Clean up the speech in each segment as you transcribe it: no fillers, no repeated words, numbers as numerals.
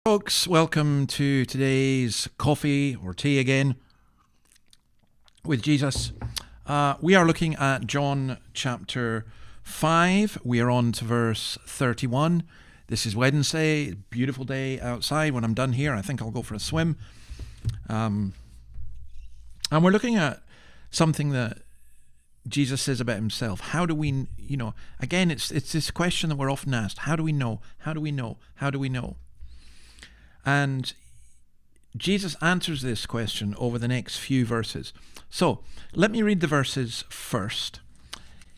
Folks, welcome to today's coffee or tea again with Jesus. We are looking at John chapter 5. We are on to verse 31. This is Wednesday, beautiful day outside. When I'm done here, I think I'll go for a swim. And we're looking at something that Jesus says about himself. How do we, again, it's this question that we're often asked. How do we know? How do we know? How do we know? And Jesus answers this question over the next few verses. So let me read the verses first.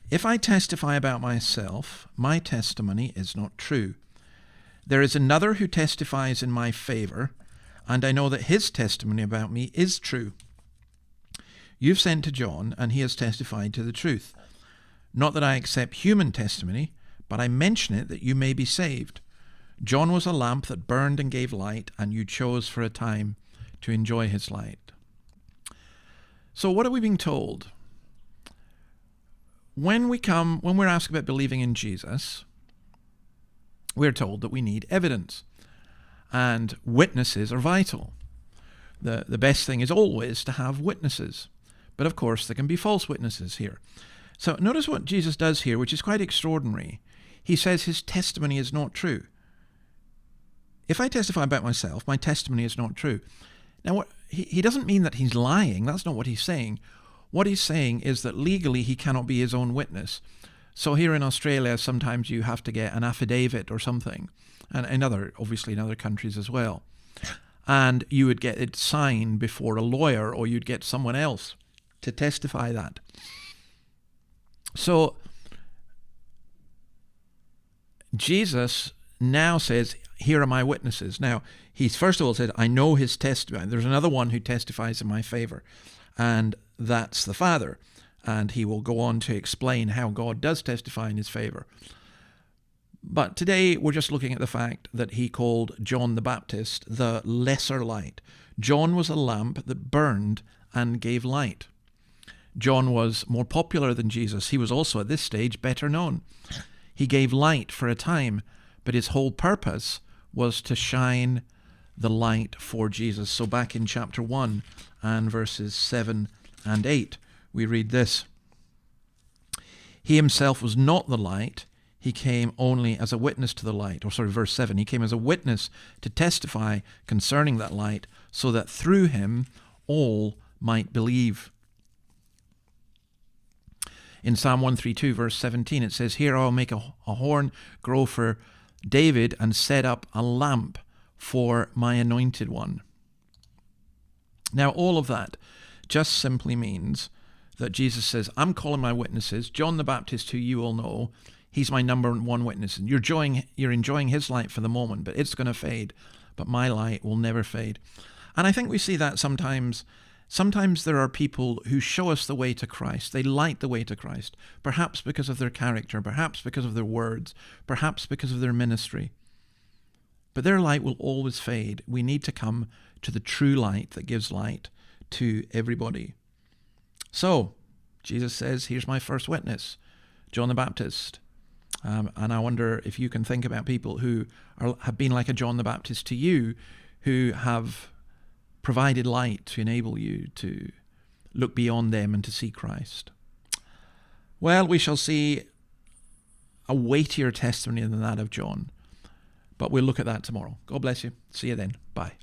If I testify about myself, my testimony is not true. There is another who testifies in my favor, and I know that his testimony about me is true. You've sent to John, and he has testified to the truth. Not that I accept human testimony, but I mention it that you may be saved. John was a lamp that burned and gave light, and you chose for a time to enjoy his light. So what are we being told? When we're asked about believing in Jesus, we're told that we need evidence, and witnesses are vital. The best thing is always to have witnesses, but of course there can be false witnesses here. So notice what Jesus does here, which is quite extraordinary. He says his testimony is not true. If I testify about myself, my testimony is not true. Now, he doesn't mean that he's lying. That's not what he's saying. What he's saying is that legally he cannot be his own witness. So here in Australia, sometimes you have to get an affidavit or something, and obviously in other countries as well. And you would get it signed before a lawyer, or you'd get someone else to testify that. So Jesus now says, here are my witnesses. Now, he's first of all said, I know his testimony. There's another one who testifies in my favor, and that's the Father. And he will go on to explain how God does testify in his favor. But today we're just looking at the fact that he called John the Baptist the lesser light. John was a lamp that burned and gave light. John was more popular than Jesus. He was also at this stage better known. He gave light for a time, but his whole purpose was to shine the light for Jesus. So back in chapter 1 and verses 7 and 8, we read this. He himself was not the light. He came only as a witness to the light. Verse 7. He came as a witness to testify concerning that light, so that through him all might believe. In Psalm 132, verse 17, it says, Here I will make a horn grow for David and set up a lamp for my anointed one. Now, all of that just simply means that Jesus says, I'm calling my witnesses. John the Baptist, who you all know, he's my number one witness. And you're enjoying his light for the moment, but it's going to fade. But my light will never fade. And I think we see that sometimes. Sometimes there are people who show us the way to Christ. They light the way to Christ, perhaps because of their character, perhaps because of their words, perhaps because of their ministry. But their light will always fade. We need to come to the true light that gives light to everybody. So, Jesus says, here's my first witness, John the Baptist. And I wonder if you can think about people who have been like a John the Baptist to you, who have provided light to enable you to look beyond them and to see Christ. Well, we shall see a weightier testimony than that of John, but we'll look at that tomorrow. God bless you. See you then. Bye.